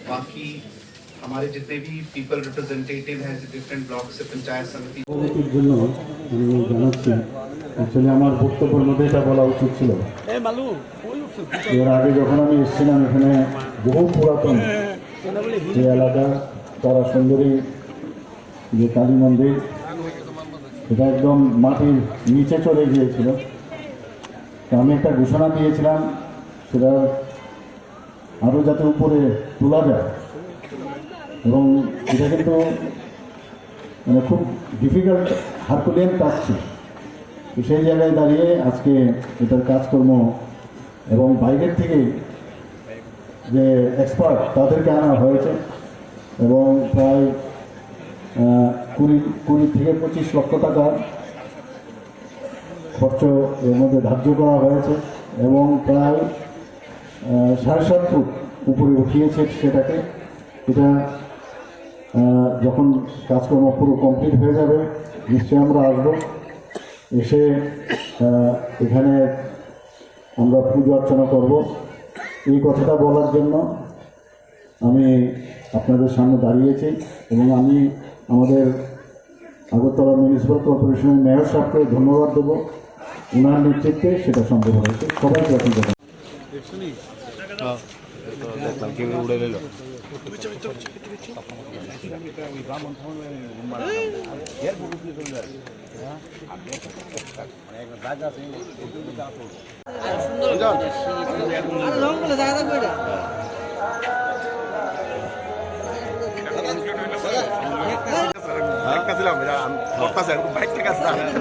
बाकी हमारे जितने भी पीपल रिप्रेजेंटेटिव हैं डिफरेंट ब्लॉक से पंचायत समिति জন্য আমি জানাচ্ছি আসলে আমার বক্তব্যের মধ্যে এটা বলা উচিত ছিল। এর আগে যখন আমি এসেছিলাম এখানে বহু পুরাতন যে এলাকা তারা সুন্দরী যে কালী মন্দির এটা একদম মাটির নিচে চলে গিয়েছিল। তো আমি একটা ঘোষণা দিয়েছিলাম সেটা আরও যাতে উপরে তোলা যায় এবং এটা কিন্তু মানে খুব ডিফিকাল্ট হারকুলিয়ান কাজ ছিল। তো সেই জায়গায় দাঁড়িয়ে আজকে এটার কাজকর্ম এবং বাইরের থেকে যে এক্সপার্ট তাদেরকে আনা হয়েছে এবং প্রায় 20 থেকে 25 লক্ষ টাকা খরচ এর মধ্যে ধার্য করা হয়েছে এবং প্রায় 7.5 ফুট উপরে উঠিয়েছে সেটাকে। এটা যখন কাজকর্ম পুরো কমপ্লিট হয়ে যাবে নিশ্চয়ই আমরা আসবো, এসে এখানে আমরা পুজো অর্চনা করব। এই কথাটা বলার জন্য আমি আপনাদের সামনে দাঁড়িয়েছি এবং আমি আমাদের আগরতলা মিউনিসিপ্যাল কর্পোরেশনের মেয়র সাহেবকে ধন্যবাদ দেবো, ওনার নেতৃত্বে সেটা সম্ভব হয়েছে। সবাইকে অসংখ্য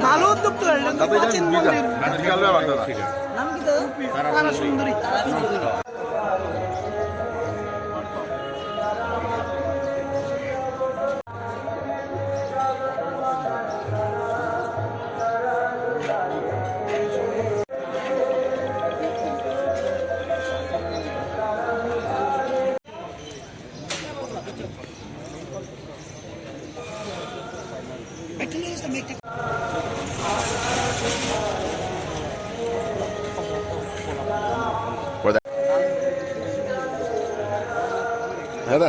ভালো উদ্যোগ তো নাম কি তারা সুন্দরী هذا